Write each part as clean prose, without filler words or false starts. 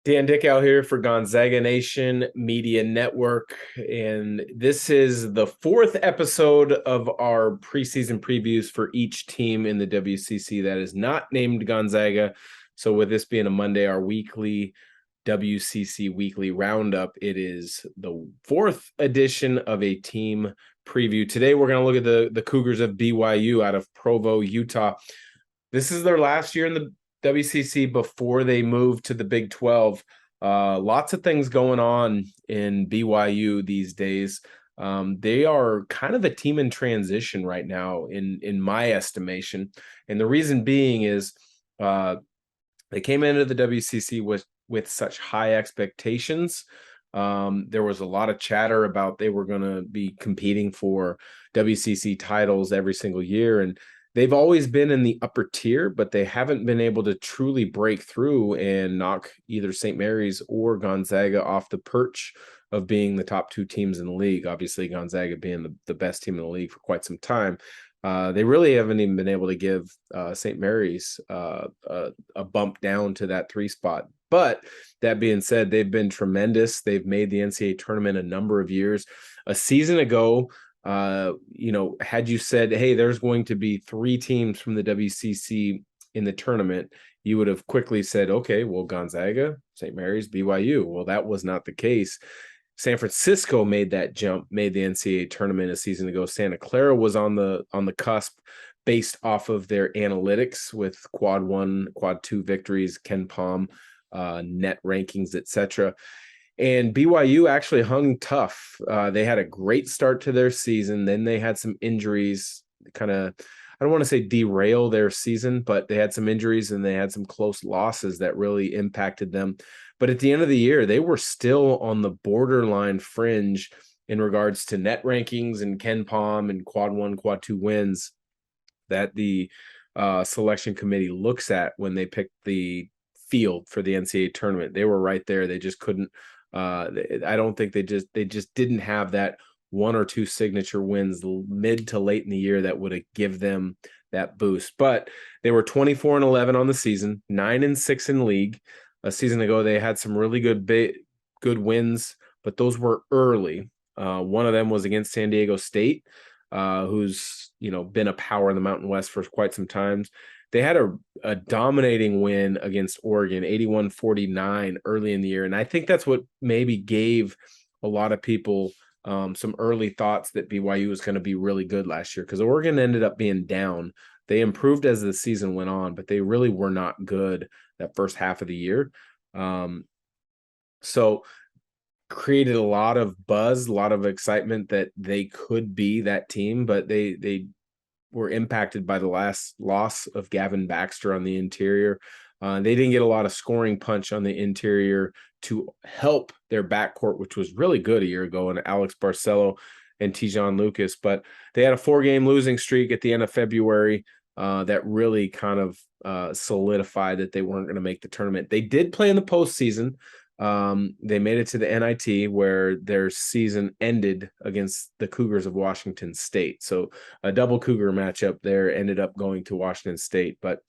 Dan Dickau here for Gonzaga Nation Media Network, and this is the fourth episode of our preseason previews for each team in the WCC that is not named Gonzaga. So with this being a Monday, our weekly WCC weekly roundup, it is the fourth edition of a team preview. Today we're going to look at the Cougars of BYU out of Provo, Utah. This is their last year in the WCC before they moved to the Big 12. Lots of things going on in BYU these days. They are kind of a team in transition right now, in my estimation. And the reason being is they came into the WCC with such high expectations. There was a lot of chatter about they were going to be competing for WCC titles every single year, and they've always been in the upper tier, but they haven't been able to truly break through and knock either St. Mary's or Gonzaga off the perch of being the top two teams in the league. Obviously, Gonzaga being the best team in the league for quite some time. They really haven't even been able to give St. Mary's a bump down to that 3 spot. But that being said, they've been tremendous. They've made the NCAA tournament a number of years. A season ago, had you said, hey, there's going to be 3 teams from the WCC in the tournament, you would have quickly said, okay, well, Gonzaga, St. Mary's, BYU. Well, that was not the case. San Francisco made that jump, made the NCAA tournament a season ago. Santa Clara was on the cusp based off of their analytics with quad 1, quad 2 victories, Ken Palm, net rankings, etc. And BYU actually hung tough. They had a great start to their season. Then they had some injuries, kind of, I don't want to say derail their season, but they had some injuries and they had some close losses that really impacted them. But at the end of the year, they were still on the borderline fringe in regards to net rankings and Ken Palm and quad 1, quad 2 wins that the selection committee looks at when they pick the field for the NCAA tournament. They were right there. They just couldn't. I don't think they just didn't have that 1 or 2 signature wins mid to late in the year that would have give them that boost. But they were 24-11 on the season, 9-6 in league. A season ago, they had some really good wins, but those were early. One of them was against San Diego State, who's been a power in the Mountain West for quite some times. They had a dominating win against Oregon, 81-49 early in the year. And I think that's what maybe gave a lot of people some early thoughts that BYU was going to be really good last year, because Oregon ended up being down. They improved as the season went on, but they really were not good that first half of the year. So created a lot of buzz, a lot of excitement that they could be that team, but they were impacted by the last loss of Gavin Baxter on the interior. They didn't get a lot of scoring punch on the interior to help their backcourt, which was really good a year ago, and Alex Barcelo and Tijon Lucas. But they had a 4-game losing streak at the end of February that really kind of solidified that they weren't going to make the tournament. They did play in the postseason. They made it to the NIT, where their season ended against the Cougars of Washington State. So a double Cougar matchup there, ended up going to Washington State. But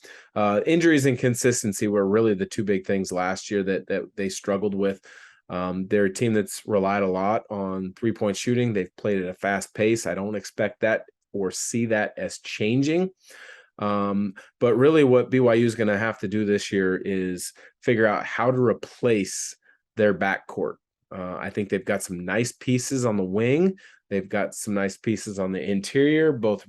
injuries and consistency were really the 2 big things last year that they struggled with. They're a team that's relied a lot on 3-point shooting. They've played at a fast pace. I don't expect that or see that as changing. But really what BYU is going to have to do this year is figure out how to replace their backcourt. I think they've got some nice pieces on the wing. They've got some nice pieces on the interior, both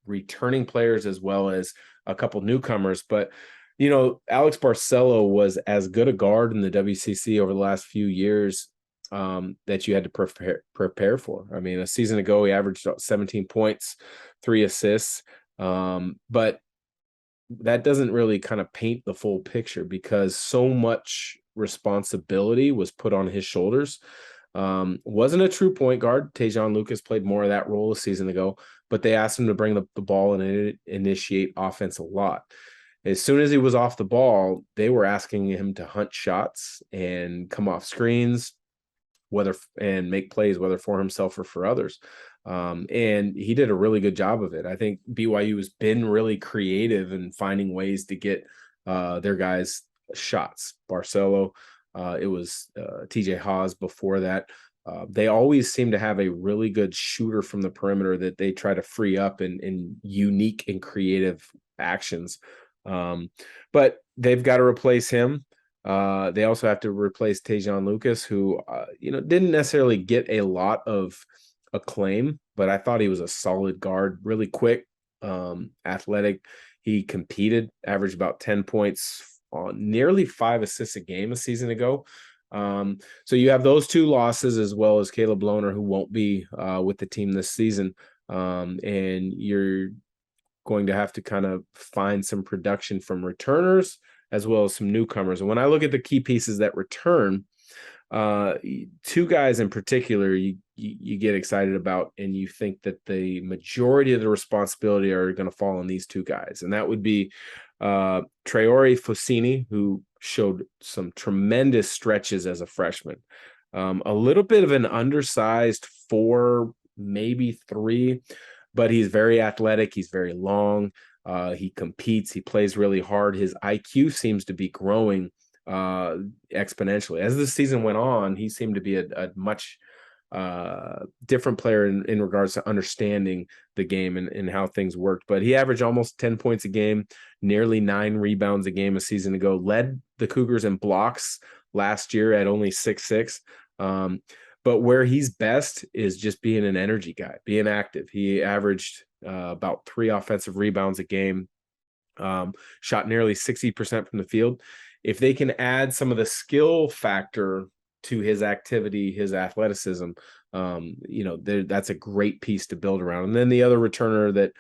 returning players as well as a couple newcomers. But, Alex Barcelo was as good a guard in the WCC over the last few years that you had to prepare for. I mean, a season ago, he averaged 17 points, 3 assists. But that doesn't really kind of paint the full picture, because so much responsibility was put on his shoulders. Wasn't a true point guard. Tijon Lucas played more of that role a season ago, but they asked him to bring the ball and initiate offense a lot. As soon as he was off the ball, they were asking him to hunt shots and come off screens, and make plays, whether for himself or for others. And he did a really good job of it. I think BYU has been really creative in finding ways to get their guys shots. Barcelo It was TJ Haws before that. They always seem to have a really good shooter from the perimeter that they try to free up in unique and creative actions. But they've got to replace him. They also have to replace Tajon Lucas, who didn't necessarily get a lot of acclaim, but I thought he was a solid guard, really quick, athletic. He competed, averaged about 10 points on nearly 5 assists a game a season ago. So you have those two losses, as well as Caleb Lohner, who won't be with the team this season. And you're going to have to kind of find some production from returners as well as some newcomers. And when I look at the key pieces that return, two guys in particular you get excited about, and you think that the majority of the responsibility are going to fall on these two guys. And that would be Traore Fosini, who showed some tremendous stretches as a freshman. A little bit of an undersized 4, maybe 3, but he's very athletic. He's very long. He competes. He plays really hard. His IQ seems to be growing exponentially. As the season went on, he seemed to be a much different player in regards to understanding the game and how things worked. But he averaged almost 10 points a game, nearly 9 rebounds a game a season ago, led the Cougars in blocks last year at only 6'6". But where he's best is just being an energy guy, being active. He averaged about 3 offensive rebounds a game, shot nearly 60% from the field. If they can add some of the skill factor to his activity, his athleticism, that's a great piece to build around. And then the other returner that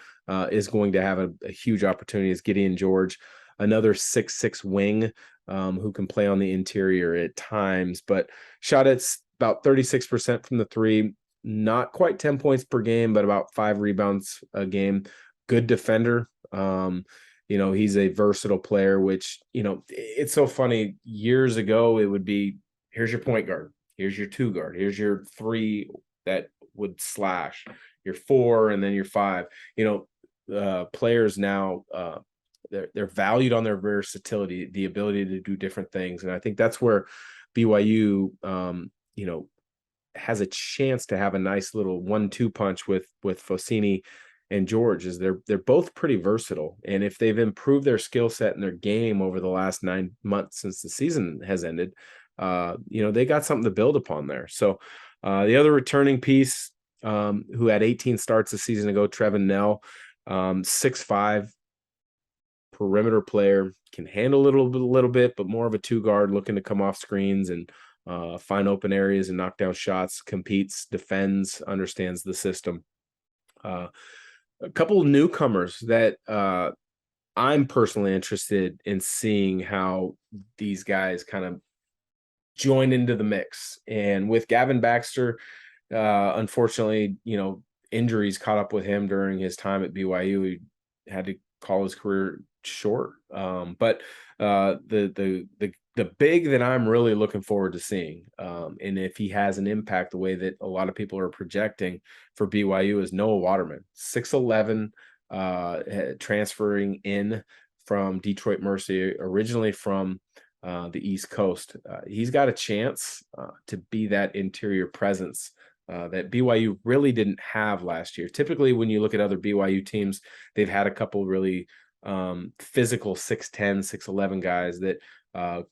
is going to have a huge opportunity is Gideon George, another 6'6" wing who can play on the interior at times, but shot at about 36% from the 3, not quite 10 points per game, but about 5 rebounds a game. Good defender. He's a versatile player, which, it's so funny. Years ago, it would be, here's your point guard, here's your 2 guard, here's your 3 that would slash, your 4, and then your 5. Players now, they're valued on their versatility, the ability to do different things. And I think that's where BYU, has a chance to have a nice little 1-2 punch with Fosini and George. Is they're both pretty versatile. And if they've improved their skill set and their game over the last 9 months since the season has ended, they got something to build upon there. So the other returning piece, who had 18 starts a season ago, Trevin Nell, 6'5", perimeter player, can handle a little bit, but more of a 2 guard, looking to come off screens and find open areas and knock down shots, competes, defends, understands the system. A couple of newcomers that I'm personally interested in seeing how these guys kind of join into the mix. And with Gavin Baxter, unfortunately, injuries caught up with him during his time at BYU. He had to call his career short. But the big that I'm really looking forward to seeing, and if he has an impact the way that a lot of people are projecting for BYU, is Noah Waterman, 6'11", transferring in from Detroit Mercy, originally from the East Coast. He's got a chance to be that interior presence that BYU really didn't have last year. Typically, when you look at other BYU teams, they've had a couple really physical 6'10", 6'11" guys that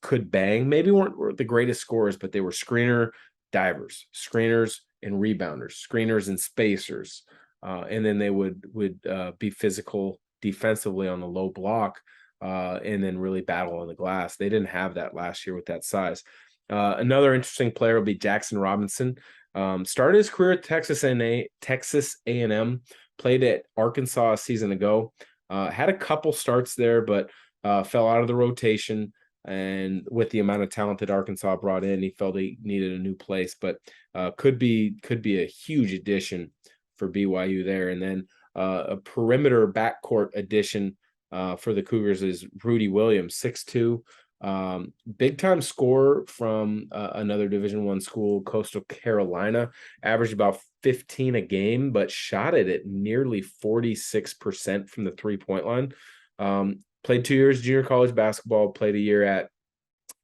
could bang. Maybe weren't the greatest scorers, but they were screeners and rebounders, screeners and spacers. And then they would be physical defensively on the low block, and then really battle on the glass. They didn't have that last year with that size. Another interesting player will be Jackson Robinson. Started his career at Texas A&M, played at Arkansas a season ago. Had a couple starts there, but fell out of the rotation. And with the amount of talent that Arkansas brought in, he felt he needed a new place. But could be a huge addition for BYU there. And then a perimeter backcourt addition for the Cougars is Rudy Williams, 6'2", big time scorer from another Division I school, Coastal Carolina. Averaged about 15 a game, but shot it at nearly 46% from the 3-point line. Played 2 years junior college basketball, played a year at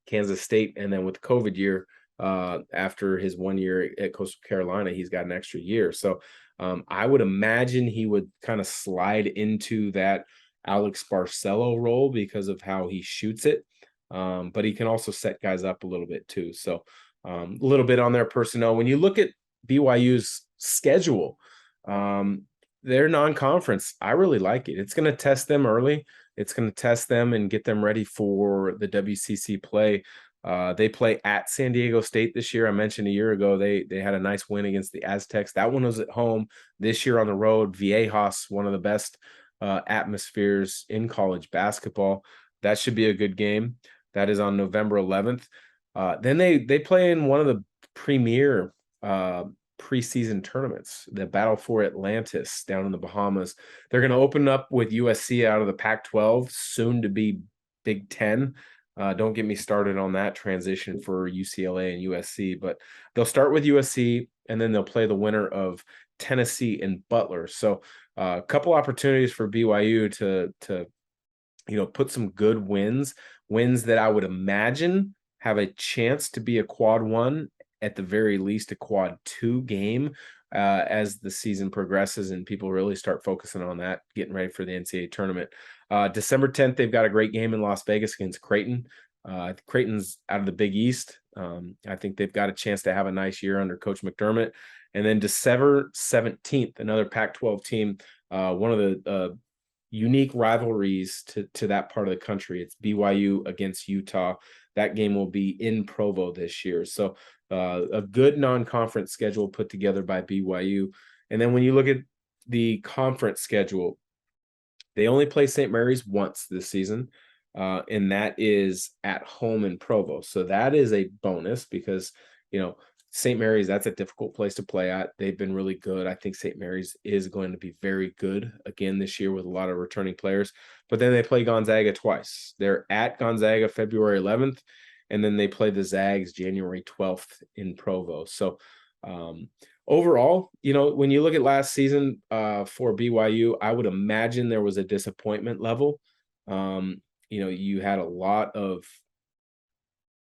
Kansas State, and then with the COVID year, after his 1 year at Coastal Carolina, he's got an extra year. So I would imagine he would kind of slide into that Alex Barcelo role because of how he shoots it. But he can also set guys up a little bit too. So a little bit on their personnel. When you look at BYU's schedule, they're non-conference. I really like it. It's going to test them early. It's going to test them and get them ready for the WCC play. They play at San Diego State this year. I mentioned a year ago they had a nice win against the Aztecs. That one was at home. This year on the road, Viejas, one of the best atmospheres in college basketball. That should be a good game. That is on November 11th. Then they play in one of the premier preseason tournaments, the Battle for Atlantis down in the Bahamas. They're going to open up with USC out of the Pac-12, soon to be Big Ten. Don't get me started on that transition for UCLA and USC, but they'll start with USC and then they'll play the winner of Tennessee and Butler. So a couple opportunities for BYU to put some good wins that I would imagine have a chance to be a quad 1, at the very least a quad 2 game as the season progresses and people really start focusing on that, getting ready for the NCAA tournament. December 10th, they've got a great game in Las Vegas against Creighton. Creighton's out of the Big East. I think they've got a chance to have a nice year under Coach McDermott. And then December 17th, another Pac-12 team, one of the unique rivalries to that part of the country. It's BYU against Utah. That game will be in Provo this year. So a good non-conference schedule put together by BYU. And then when you look at the conference schedule, they only play St. Mary's once this season, and that is at home in Provo. So that is a bonus because, St. Mary's, that's a difficult place to play at. They've been really good. I think St. Mary's is going to be very good again this year with a lot of returning players. But then they play Gonzaga twice. They're at Gonzaga February 11th, and then they play the Zags January 12th in Provo. So overall, when you look at last season for BYU, I would imagine there was a disappointment level. You had a lot of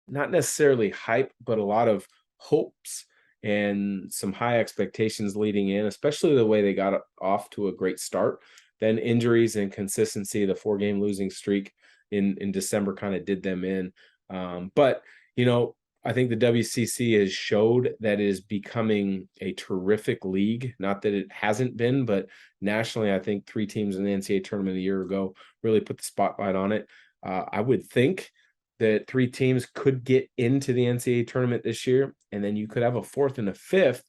not necessarily hype, but a lot of hopes and some high expectations leading in, especially the way they got off to a great start. Then injuries and consistency, the 4-game losing streak in December kind of did them in. But I think the WCC has showed that it is becoming a terrific league. Not that it hasn't been, but nationally, I think 3 teams in the NCAA tournament a year ago really put the spotlight on it. I would think that 3 teams could get into the NCAA tournament this year, and then you could have a 4th and a 5th.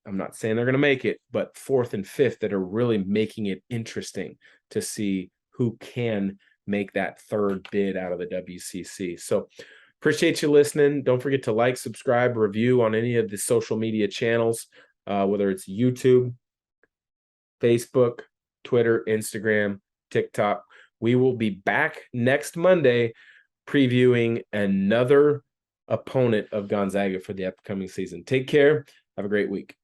I'm not saying they're going to make it, but 4th and 5th that are really making it interesting to see who can make that 3rd bid out of the WCC. So appreciate you listening. Don't forget to like, subscribe, review on any of the social media channels, whether it's YouTube, Facebook, Twitter, Instagram, TikTok. We will be back next Monday previewing another opponent of Gonzaga for the upcoming season. Take care. Have a great week.